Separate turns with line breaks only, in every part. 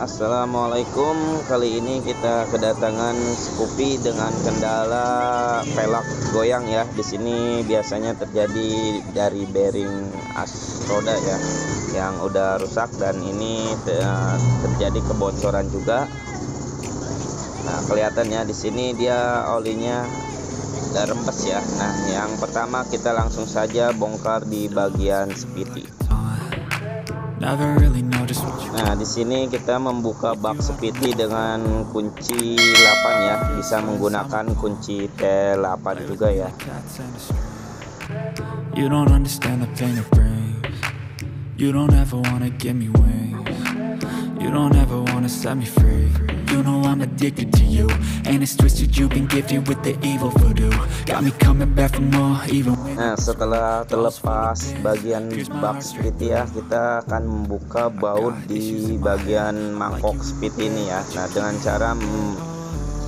Assalamualaikum. Kali ini kita kedatangan Scoopy dengan kendala velg goyang ya. Di sini biasanya terjadi dari bearing as roda ya yang udah rusak, dan ini terjadi kebocoran juga. Nah, kelihatannya di sini dia olinya udah rembes ya. Nah, yang pertama kita langsung saja bongkar di bagian spiti. Nah, di sini kita membuka bak spiti dengan kunci 8 ya. Bisa menggunakan kunci T8 juga ya. You don't understand the pain it brings. You don't ever wanna give me wings. You don't ever wanna set me free. You know I'm addicted to you, and it's twisted. You've been gifted with the evil voodoo. Got me coming back for more even. Nah, setelah terlepas bagian bak spiti ya, kita akan membuka baut di bagian mangkok spiti ini ya. Nah, dengan cara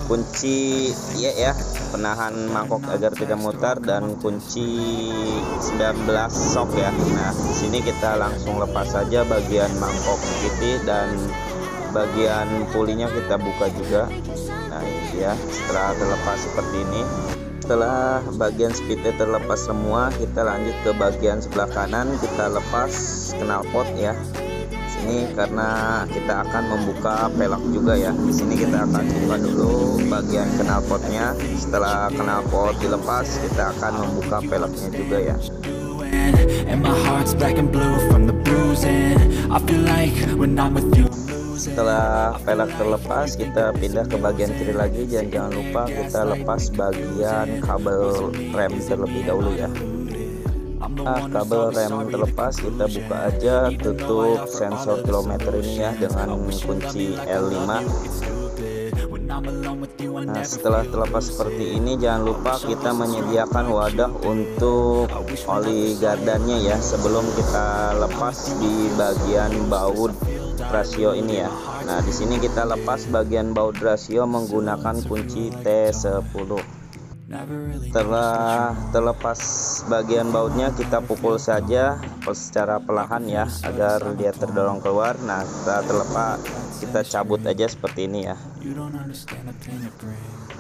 kunci ya penahan mangkok agar tidak mutar, dan kunci 19 sok ya. Nah, di sini kita langsung lepas saja bagian mangkok spiti, dan bagian pulinya kita buka juga. Nah, ini dia setelah terlepas seperti ini. Setelah bagian spiti terlepas semua, kita lanjut ke bagian sebelah kanan. Kita lepas knalpot ya. Sini karena kita akan membuka velg juga ya. Di sini kita akan buka dulu bagian knalpotnya. Setelah knalpot dilepas, kita akan membuka velgnya juga ya. Setelah velg terlepas, kita pindah ke bagian kiri lagi, dan jangan lupa kita lepas bagian kabel rem terlebih dahulu ya. Kabel rem terlepas, kita buka aja tutup sensor kilometer ini ya dengan kunci L5. Nah, setelah terlepas seperti ini, jangan lupa kita menyediakan wadah untuk oli gardannya ya, sebelum kita lepas di bagian baut rasio ini ya. Nah, di sini kita lepas bagian baut rasio menggunakan kunci T10. Setelah terlepas bagian bautnya, kita pukul saja secara perlahan ya agar dia terdorong keluar. Nah, setelah terlepas, kita cabut aja seperti ini ya.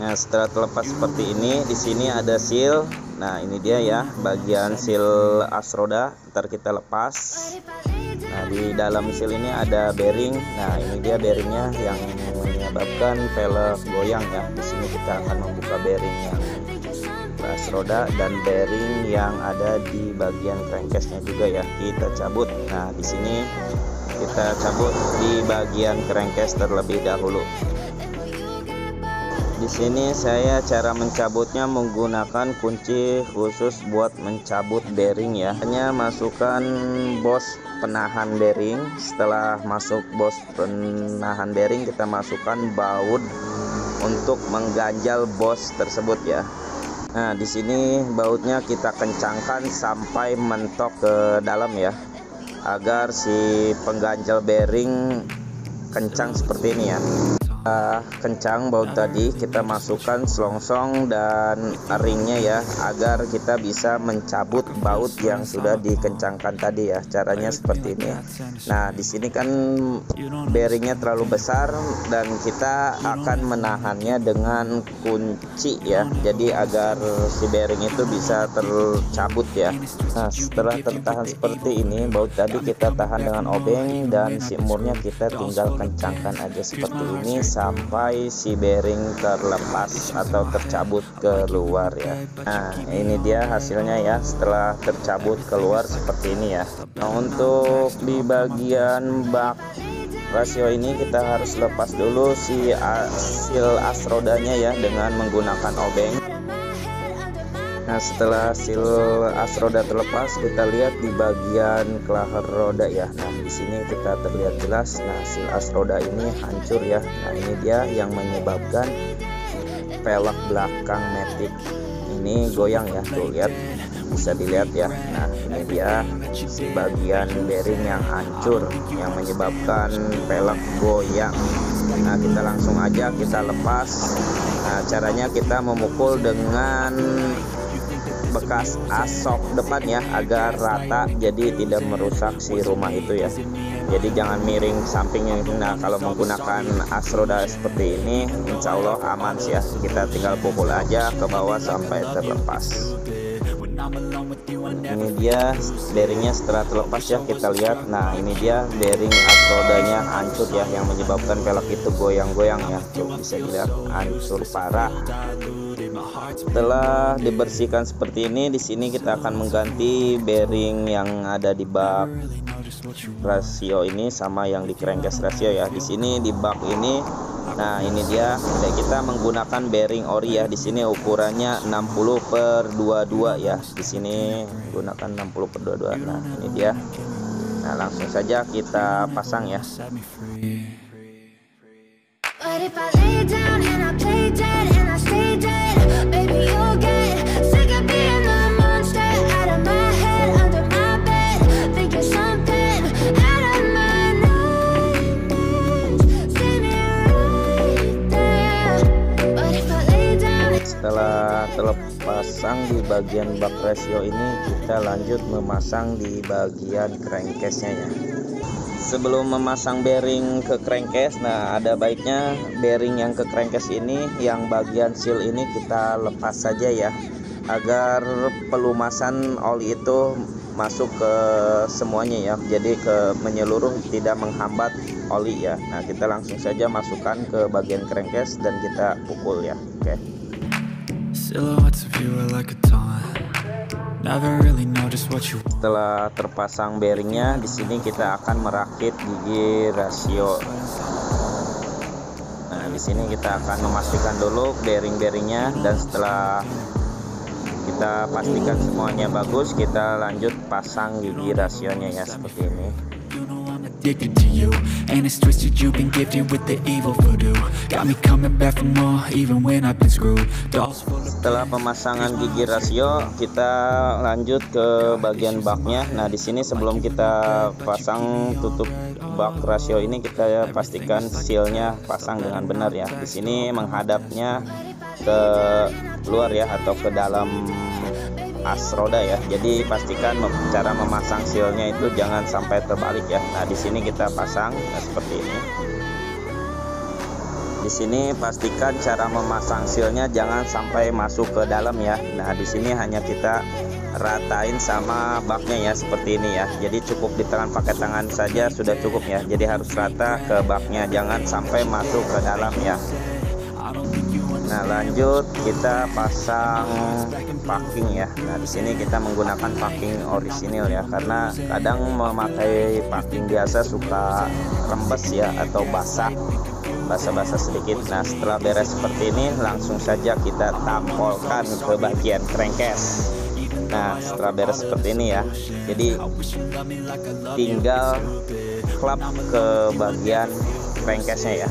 Nah, setelah terlepas seperti ini, di sini ada seal. Nah, ini dia ya bagian seal as roda. Ntar kita lepas. Nah, di dalam seal ini ada bearing. Nah, ini dia bearingnya yang menyebabkan velg goyang ya. Di sini kita akan membuka bearing yang as roda, dan bearing yang ada di bagian crankcase-nya juga ya. Kita cabut. Nah, di sini kita cabut di bagian crankcase terlebih dahulu. Di sini saya cara mencabutnya menggunakan kunci khusus buat mencabut bearing ya. Hanya masukkan bos penahan bearing. Setelah masuk bos penahan bearing, kita masukkan baut untuk mengganjal bos tersebut ya. Nah, di sini bautnya kita kencangkan sampai mentok ke dalam ya, agar si pengganjal bearing kencang seperti ini ya. Kencang baut tadi, kita masukkan selongsong dan ringnya ya, agar kita bisa mencabut baut yang sudah dikencangkan tadi ya. Caranya seperti ini. Nah, di sini kan bearingnya terlalu besar, dan kita akan menahannya dengan kunci ya. Jadi agar si bearing itu bisa tercabut ya. Nah, setelah tertahan seperti ini, baut tadi kita tahan dengan obeng, dan si murnya kita tinggal kencangkan aja seperti ini sampai si bearing terlepas atau tercabut keluar ya. Nah, ini dia hasilnya ya setelah tercabut keluar seperti ini ya. Nah, untuk di bagian bak rasio ini kita harus lepas dulu si seal as rodanya ya dengan menggunakan obeng. Nah, setelah seal as roda terlepas, kita lihat di bagian kelahar roda ya. Nah, di sini kita terlihat jelas. Nah, seal as roda ini hancur ya. Nah, ini dia yang menyebabkan velg belakang matic ini goyang ya. Tuh lihat, bisa dilihat ya. Nah, ini dia bagian bearing yang hancur yang menyebabkan velg goyang. Nah, kita langsung aja kita lepas. Nah, caranya kita memukul dengan bekas asok depan ya, agar rata jadi tidak merusak si rumah itu ya. Jadi jangan miring sampingnya. Nah, kalau menggunakan as roda seperti ini insya Allah aman sih ya, kita tinggal pukul aja ke bawah sampai terlepas. Ini dia bearingnya setelah terlepas ya, kita lihat. Nah, ini dia bearing as rodanya hancur ya, yang menyebabkan velg itu goyang-goyang ya. Tuh, bisa dilihat hancur parah. Setelah dibersihkan seperti ini, di sini kita akan mengganti bearing yang ada di bak rasio ini sama yang di crankcase rasio ya. Di sini di bak ini, nah ini dia, kita menggunakan bearing ori ya. Di sini ukurannya 60/22 ya. Di sini gunakan 60/22. Nah, ini dia. Nah, langsung saja kita pasang ya. Setelah terpasang di bagian bak rasio ini, kita lanjut memasang di bagian crankcase-nya ya. Sebelum memasang bearing ke crankcase, nah ada baiknya bearing yang ke crankcase ini, yang bagian seal ini kita lepas saja ya, agar pelumasan oli itu masuk ke semuanya ya, jadi ke menyeluruh, tidak menghambat oli ya. Nah, kita langsung saja masukkan ke bagian crankcase dan kita pukul ya. Oke. Setelah terpasang bearingnya, di sini kita akan merakit gigi rasio. Nah, di sini kita akan memastikan dulu bearing-bearingnya, dan setelah kita pastikan semuanya bagus, kita lanjut pasang gigi rasionya ya, seperti ini. Addicted to you, and it's twisted, you've been gifted with the evil voodoo. Got me coming back for more, even when I've been screwed. Setelah pemasangan gigi rasio, kita lanjut ke bagian baknya. Nah, di sini sebelum kita pasang tutup bak rasio ini, kita pastikan sealnya pasang dengan benar ya. Di sini menghadapnya ke luar ya, atau ke dalam as roda ya. Jadi pastikan cara memasang sealnya itu jangan sampai terbalik ya. Nah, di sini kita pasang seperti ini. Di sini pastikan cara memasang sealnya jangan sampai masuk ke dalam ya. Nah, di sini hanya kita ratain sama baknya ya, seperti ini ya. Jadi cukup ditekan pakai tangan saja sudah cukup ya. Jadi harus rata ke baknya, jangan sampai masuk ke dalam ya. Nah, lanjut kita pasang packing ya. Nah, di sini kita menggunakan packing orisinil ya, karena kadang memakai packing biasa suka rembes ya, atau basah sedikit. Nah, setelah beres seperti ini, langsung saja kita tampolkan ke bagian crankcase. Nah, setelah beres seperti ini ya, jadi tinggal klap ke bagian crankcase-nya ya.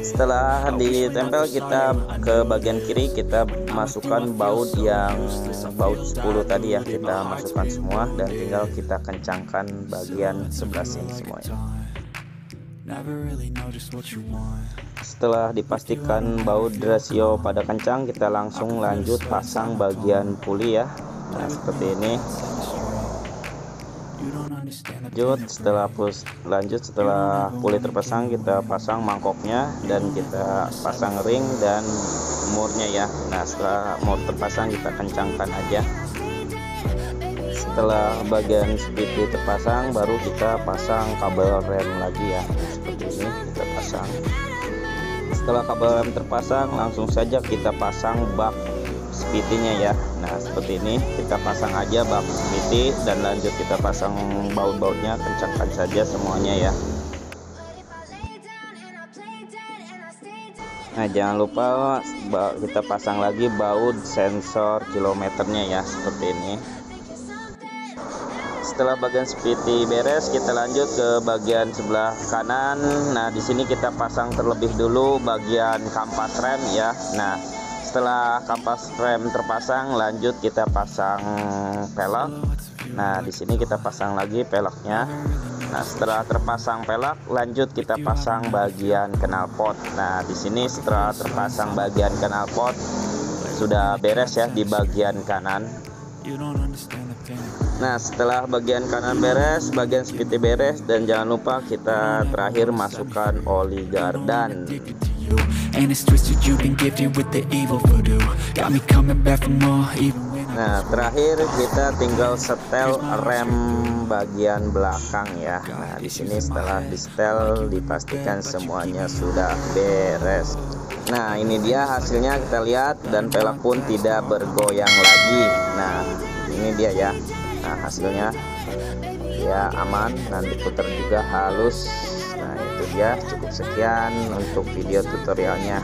Setelah ditempel, kita ke bagian kiri, kita masukkan baut yang baut 10 tadi ya, kita masukkan semua dan tinggal kita kencangkan bagian sebelah sini semuanya. Setelah dipastikan baut rasio pada kencang, kita langsung lanjut pasang bagian puli ya. Nah, seperti ini. Setelah puli terpasang, kita pasang mangkoknya dan kita pasang ring dan murnya ya. Nah, setelah mur terpasang, kita kencangkan aja. Setelah bagian speedy terpasang, baru kita pasang kabel rem lagi ya. Seperti ini kita pasang. Setelah kabel rem terpasang, langsung saja kita pasang bak speedy-nya ya. Nah, seperti ini kita pasang aja bak speedy dan lanjut kita pasang baut-bautnya, kencangkan saja semuanya ya. Nah, jangan lupa kita pasang lagi baut sensor kilometernya ya, seperti ini. Setelah bagian speedy beres, kita lanjut ke bagian sebelah kanan. Nah, di sini kita pasang terlebih dulu bagian kampas rem ya. Nah, setelah kampas rem terpasang, lanjut kita pasang pelek. Nah, di sini kita pasang lagi peleknya. Nah, setelah terpasang pelek, lanjut kita pasang bagian knalpot. Nah, di sini setelah terpasang bagian knalpot, sudah beres ya di bagian kanan. Nah, setelah bagian kanan beres, bagian speedy beres, dan jangan lupa kita terakhir masukkan oli gardan. Nah, terakhir kita tinggal setel rem bagian belakang ya. Nah, di sini setelah di setel dipastikan semuanya sudah beres. Nah, ini dia hasilnya, kita lihat, dan pelek pun tidak bergoyang lagi. Nah, ini dia ya. Nah, hasilnya ya aman dan diputar juga halus. Nah, itu dia, cukup sekian untuk video tutorialnya.